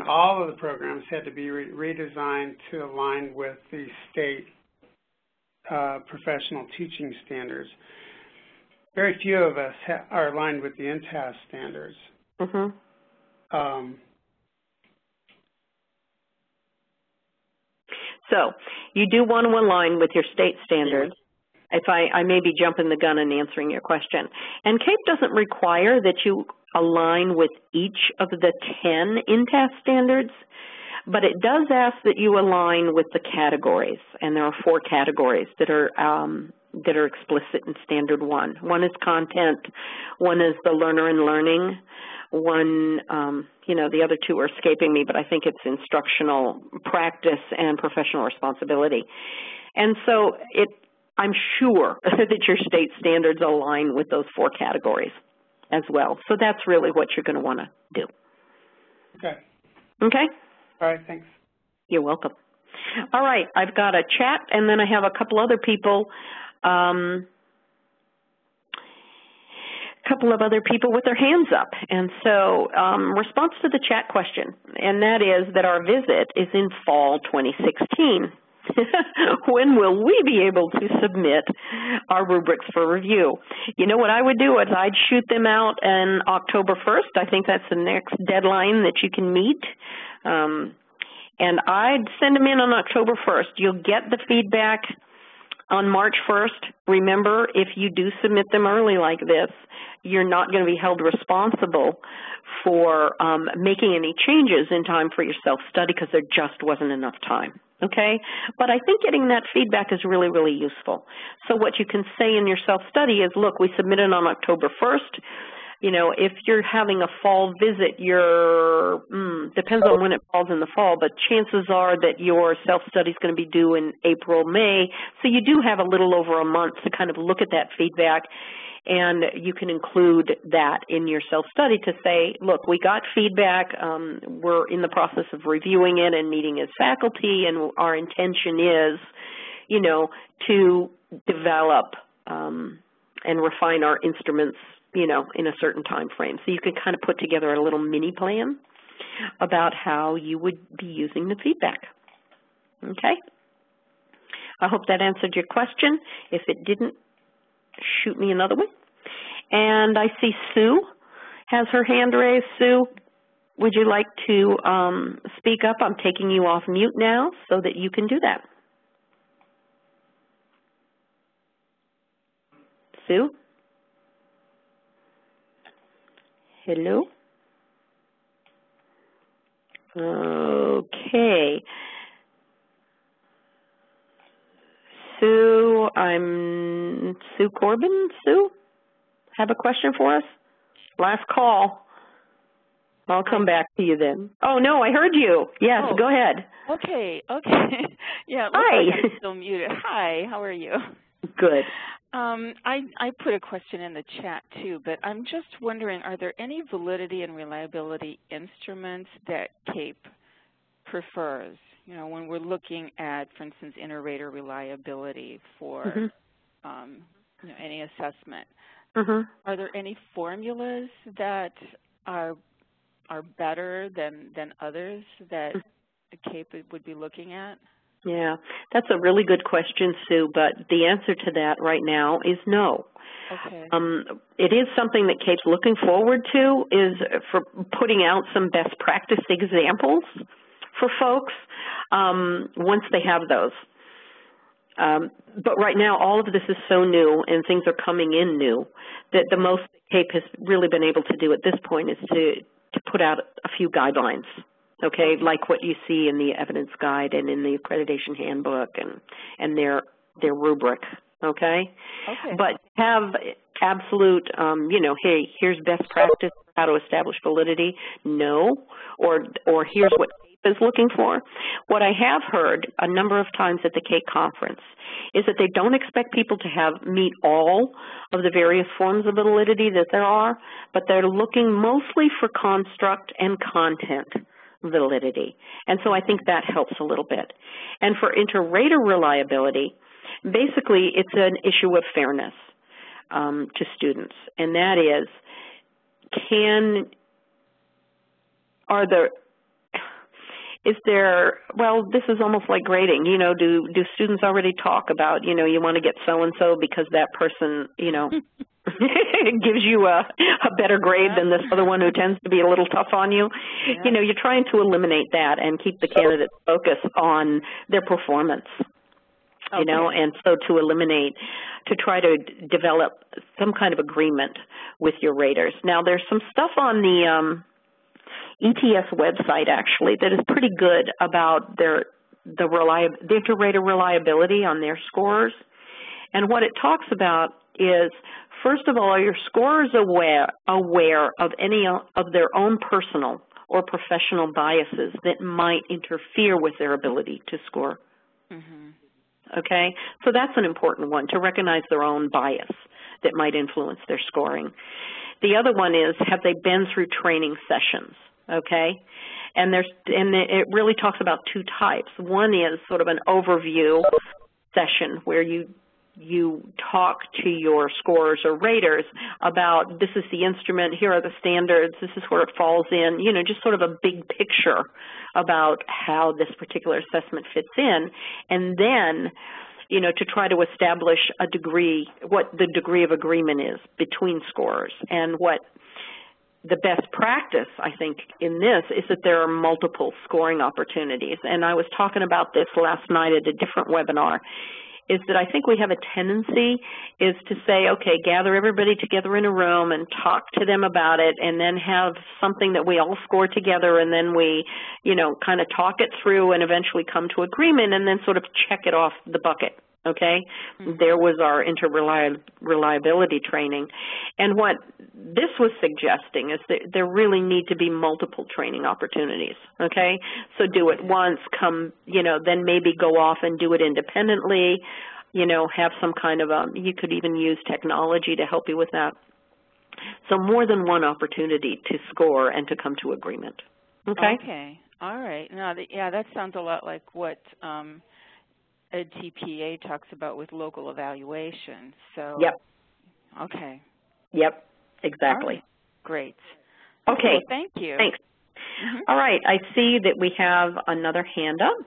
all of the programs had to be redesigned to align with the state professional teaching standards. Very few of us are aligned with the INTAS standards. So you do want to align with your state standards. If I may be jumping the gun in answering your question. And CAEP doesn't require that you align with each of the 10 INTAS standards, but it does ask that you align with the categories, and there are 4 categories that are explicit in Standard 1. One is content, one is the learner and learning, one, the other 2 are escaping me, but I think it's instructional practice and professional responsibility. And so I'm sure that your state standards align with those 4 categories as well. So that's really what you're going to want to do. Okay. Okay? All right, thanks. You're welcome. All right, I've got a chat, and then I have a couple other people, with their hands up. And so response to the chat question, and that is that our visit is in fall 2016. When will we be able to submit our rubrics for review? You know what I would do is I'd shoot them out on October 1st. I think that's the next deadline that you can meet. And I'd send them in on October 1st. You'll get the feedback on March 1st. Remember, if you do submit them early like this, you're not going to be held responsible for making any changes in time for your self-study because there just wasn't enough time, okay? But I think getting that feedback is really, really useful. So what you can say in your self-study is, look, we submitted on October 1st. You know, if you're having a fall visit, depends on when it falls in the fall, but chances are that your self-study is going to be due in April, May. So you do have a little over a month to kind of look at that feedback, and you can include that in your self-study to say, look, we got feedback, we're in the process of reviewing it and meeting as faculty, and our intention is, you know, to develop and refine our instruments, you know, in a certain time frame. So you can kind of put together a little mini plan about how you would be using the feedback. Okay? I hope that answered your question. If it didn't, shoot me another one. And I see Sue has her hand raised. Sue, would you like to speak up? I'm taking you off mute now so that you can do that. Sue? Hello? Okay. Sue, I'm Sue Corbin. Sue, have a question for us? Last call. I'll come back to you then. Oh, no, I heard you. Yes, go ahead. Okay. Yeah, hi. Like I'm still muted. Hi, how are you? Good. I put a question in the chat too, but I'm just wondering, are there any validity and reliability instruments that CAEP prefers? You know, when we're looking at, for instance, inter-rater reliability for you know, any assessment, are there any formulas that are better than others that CAEP would be looking at? Yeah, that's a really good question, Sue, but the answer to that right now is no. Okay. It is something that CAEP's looking forward to, is for putting out some best practice examples for folks once they have those. But right now, all of this is so new and things are coming in new that the most CAEP has really been able to do at this point is to put out a few guidelines. Okay, like what you see in the evidence guide and in the accreditation handbook and their rubric. Okay, but have absolute, you know, hey, here's best practice for how to establish validity. No, or here's what CAEP is looking for. What I have heard a number of times at the CAEP conference is that they don't expect people to meet all of the various forms of validity that there are, but they're looking mostly for construct and content validity. And so I think that helps a little bit. And for inter-rater reliability, basically it's an issue of fairness to students. And that is, well, this is almost like grading, you know, do students already talk about, you know, you want to get so-and-so because that person, you know, gives you a better grade than this other one who tends to be a little tough on you. Yeah. You know, you're trying to eliminate that and keep the candidates focused on their performance, you know, and so to try to develop some kind of agreement with your raters. Now, there's some stuff on the ETS website, actually, that is pretty good about the inter-rater reliability on their scores. And what it talks about is, first of all, are your scorers aware of any of their own personal or professional biases that might interfere with their ability to score? Okay? So that's an important one, to recognize their own bias that might influence their scoring. The other one is, have they been through training sessions? okay? And it really talks about two types. One is sort of an overview session where you talk to your scorers or raters about this is the instrument, here are the standards, this is where it falls in, you know, just sort of a big picture about how this particular assessment fits in. And then, you know, to try to establish a degree, what the degree of agreement is between scorers. And what the best practice, I think, in this is that there are multiple scoring opportunities. And I was talking about this last night at a different webinar, is that I think we have a tendency is to say, okay, gather everybody together in a room and talk to them about it, and then have something that we all score together, and then we, you know, kind of talk it through and eventually come to agreement and then sort of check it off the bucket. Okay, there was our interreliability training. And what this was suggesting is that there really need to be multiple training opportunities, okay? So do it once, come, you know, then maybe go off and do it independently, you know, have some kind of you could even use technology to help you with that. So more than one opportunity to score and to come to agreement, okay? Okay, all right. Now, yeah, that sounds a lot like what TPA talks about with local evaluation. So, yep. Okay. Yep, exactly. Right. Great. Okay. Well, thank you. Thanks. All right, I see that we have another hand up,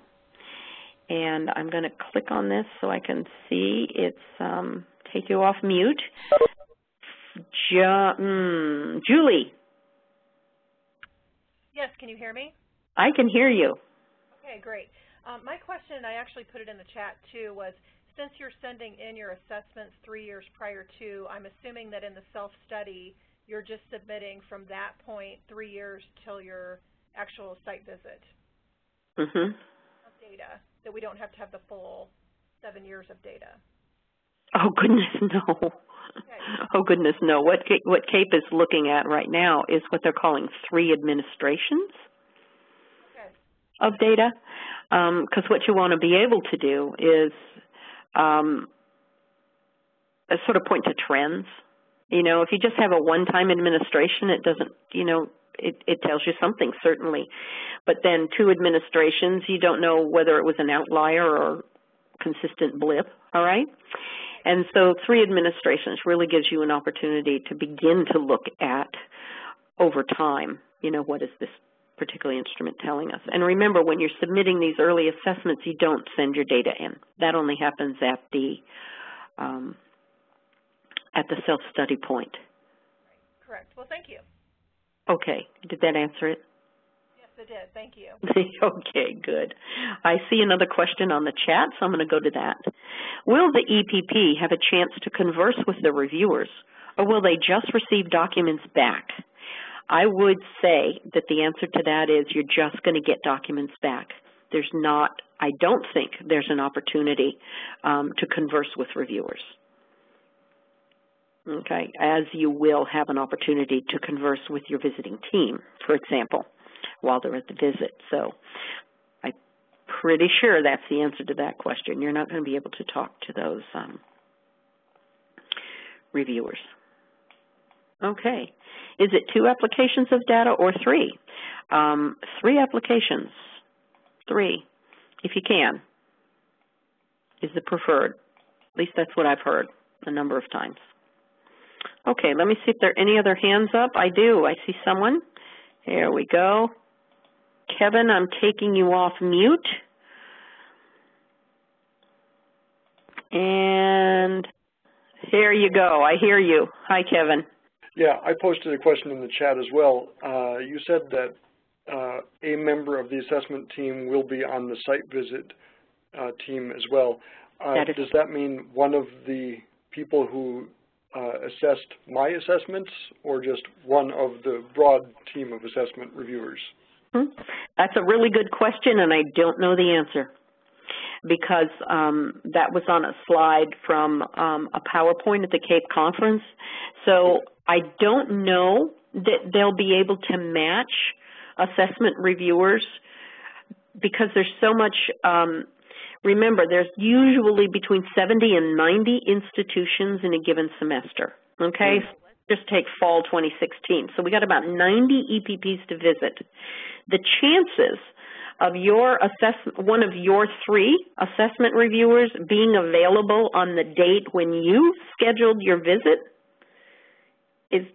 and I'm going to click on this so I can see it's take you off mute. Julie. Yes, can you hear me? I can hear you. Okay, great. My question, I actually put it in the chat too, was since you're sending in your assessments 3 years prior to, I'm assuming that in the self-study, you're just submitting from that point 3 years till your actual site visit. Mm-hmm. Of data, that we don't have to have the full 7 years of data. Oh, goodness, no. Okay. Oh, goodness, no. What CAEP is looking at right now is what they're calling 3 administrations of data. Because what you want to be able to do is sort of point to trends. You know, if you just have a one-time administration, it doesn't, you know, it tells you something, certainly. But then 2 administrations, you don't know whether it was an outlier or consistent blip, all right? And so 3 administrations really gives you an opportunity to begin to look at, over time, you know, what is this particular instrument telling us. And remember, when you're submitting these early assessments, you don't send your data in. That only happens at the self-study point. Correct. Well, thank you. Okay. Did that answer it? Yes, it did. Thank you. Okay, good. I see another question on the chat, so I'm going to go to that. Will the EPP have a chance to converse with the reviewers, or will they just receive documents back? I would say that the answer to that is you're just going to get documents back. There's not, I don't think there's an opportunity to converse with reviewers. Okay, as you will have an opportunity to converse with your visiting team, for example, while they're at the visit. So I'm pretty sure that's the answer to that question. You're not going to be able to talk to those reviewers. Okay. Is it 2 applications of data or 3? 3 applications. 3, if you can, is the preferred. At least that's what I've heard a number of times. Okay, let me see if there are any other hands up. I do. I see someone. There we go. Kevin, I'm taking you off mute. And here you go. I hear you. Hi, Kevin. Yeah, I posted a question in the chat as well. You said that a member of the assessment team will be on the site visit team as well. Does that mean one of the people who assessed my assessments, or just one of the broad team of assessment reviewers? That's a really good question, and I don't know the answer, because that was on a slide from a PowerPoint at the CAEP conference. So I don't know that they'll be able to match assessment reviewers, because there's so much, remember, there's usually between 70 and 90 institutions in a given semester, okay? just take fall 2016. So we got about 90 EPPs to visit. The chances of your one of your 3 assessment reviewers being available on the date when you scheduled your visit is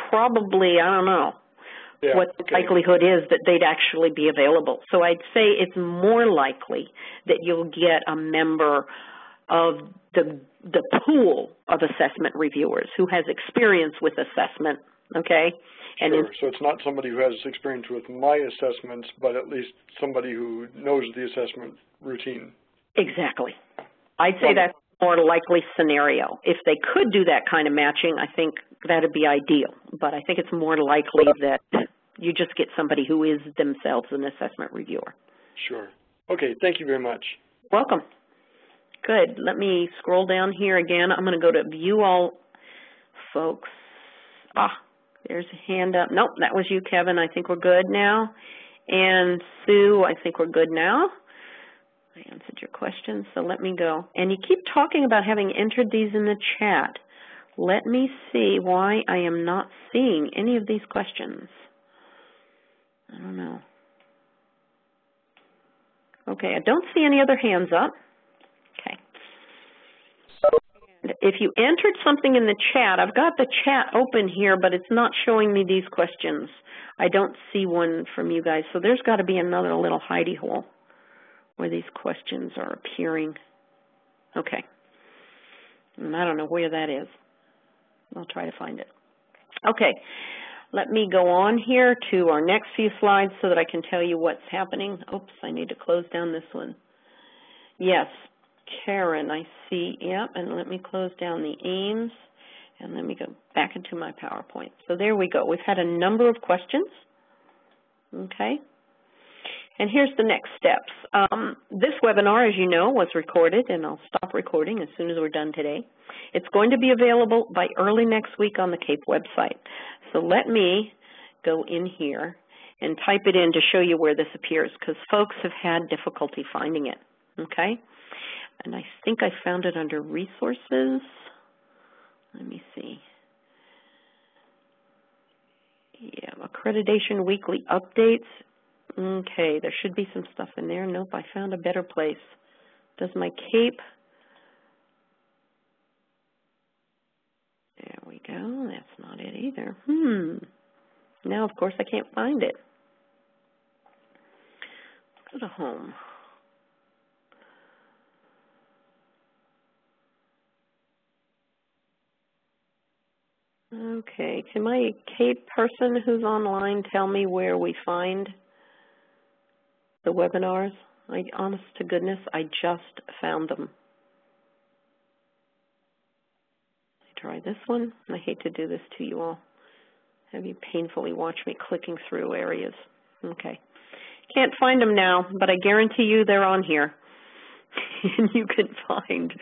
probably, I don't know, what the likelihood is that they'd actually be available. So I'd say it's more likely that you'll get a member of the pool of assessment reviewers who has experience with assessment, okay? And sure, so it's not somebody who has experience with my assessments, but at least somebody who knows the assessment routine. Exactly. I'd say that's a more likely scenario. If they could do that kind of matching, I think that would be ideal. But I think it's more likely that you just get somebody who is themselves an assessment reviewer. Sure. Okay, thank you very much. Welcome. Good. Let me scroll down here again. I'm going to go to view all folks. There's a hand up. Nope, that was you, Kevin. I think we're good now. And Sue, I think we're good now. I answered your questions, so let me go. And you keep talking about having entered these in the chat. Let me see why I am not seeing any of these questions. I don't know. Okay, I don't see any other hands up. Okay. And if you entered something in the chat, I've got the chat open here, but it's not showing me these questions. I don't see one from you guys, so there's got to be another little hidey hole where these questions are appearing. Okay. And I don't know where that is. I'll try to find it. Okay. Let me go on here to our next few slides so that I can tell you what's happening. Oops, I need to close down this one. Yes, Karen, I see. Yep, and let me close down the AIMS, and let me go back into my PowerPoint. So there we go. We've had a number of questions. Okay. And here's the next steps. This webinar, as you know, was recorded, and I'll stop recording as soon as we're done today. It's going to be available by early next week on the CAEP website. So let me go in here and type it in to show you where this appears, because folks have had difficulty finding it, okay? And I think I found it under Resources. Let me see. Yeah, Accreditation Weekly Updates. Okay, there should be some stuff in there. Nope, I found a better place. Does my CAEP? There we go. That's not it either. Now, of course, I can't find it. Go to Home. Okay, can my CAEP person who's online tell me where we find the webinars? Honest to goodness, I just found them. Try this one. I hate to do this to you all. Have you painfully watch me clicking through areas. Okay. Can't find them now, but I guarantee you they're on here. And you can find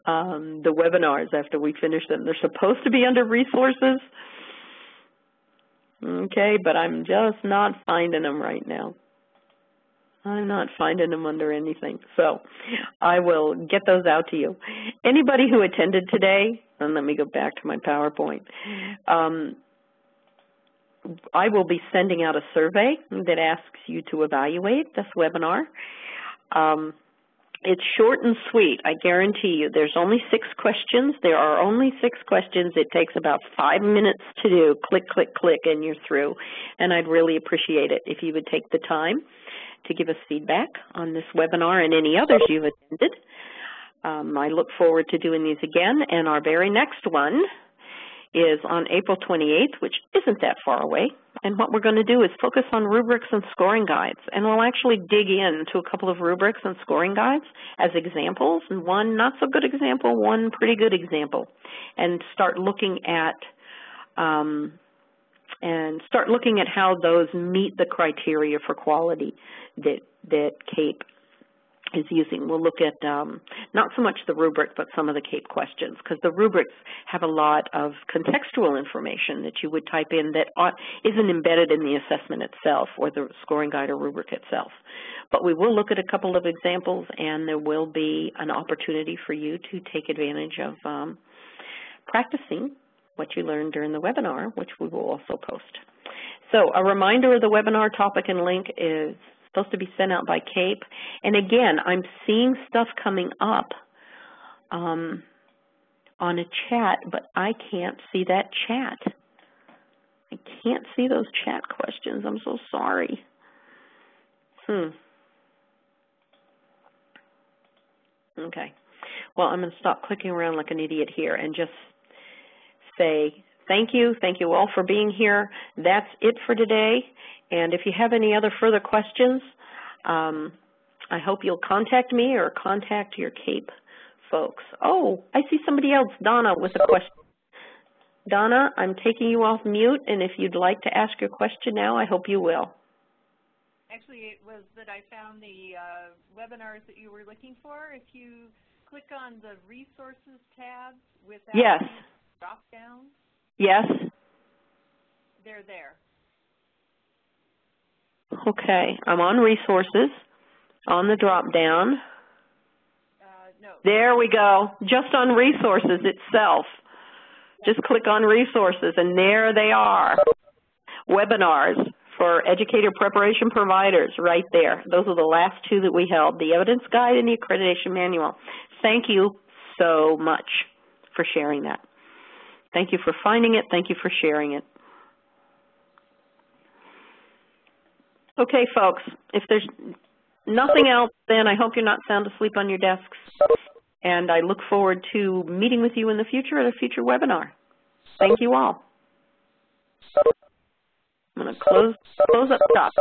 the webinars after we finish them. They're supposed to be under Resources. Okay, but I'm just not finding them right now. I'm not finding them under anything. So I will get those out to you. Anybody who attended today, and let me go back to my PowerPoint, I will be sending out a survey that asks you to evaluate this webinar. It's short and sweet, I guarantee you. There's only 6 questions. There are only 6 questions. It takes about 5 minutes to do. Click, click, click, and you're through. And I'd really appreciate it if you would take the time to give us feedback on this webinar and any others you've attended. I look forward to doing these again, and our very next one is on April 28th, which isn't that far away. And what we're going to do is focus on rubrics and scoring guides. And we'll actually dig into a couple of rubrics and scoring guides as examples, and one not so good example, one pretty good example, and start looking at how those meet the criteria for quality that CAEP is using. We'll look at not so much the rubric, but some of the CAEP questions, because the rubrics have a lot of contextual information that you would type in that isn't embedded in the assessment itself or the scoring guide or rubric itself. But we will look at a couple of examples, and there will be an opportunity for you to take advantage of practicing what you learned during the webinar, which we will also post. So a reminder of the webinar topic and link is supposed to be sent out by CAEP. And again, I'm seeing stuff coming up on a chat, but I can't see that chat. I can't see those chat questions. I'm so sorry. Okay. Well, I'm going to stop clicking around like an idiot here and just say thank you. Thank you all for being here. That's it for today. And if you have any other further questions, I hope you'll contact me or contact your CAEP folks. Oh, I see somebody else, Donna, with a question. Donna, I'm taking you off mute, and if you'd like to ask your question now, I hope you will. Actually, it was that I found the webinars that you were looking for. If you click on the resources tab without the drop down. Yes. They're there. Okay, I'm on resources, on the drop down. No. There we go, just on resources itself. Just click on resources, and there they are. Webinars for educator preparation providers right there. Those are the last two that we held, the evidence guide and the accreditation manual. Thank you so much for sharing that. Thank you for finding it. Thank you for sharing it. Okay, folks, if there's nothing else, then I hope you're not sound asleep on your desks. And I look forward to meeting with you in the future at a future webinar. Thank you all. I'm going to close up shop.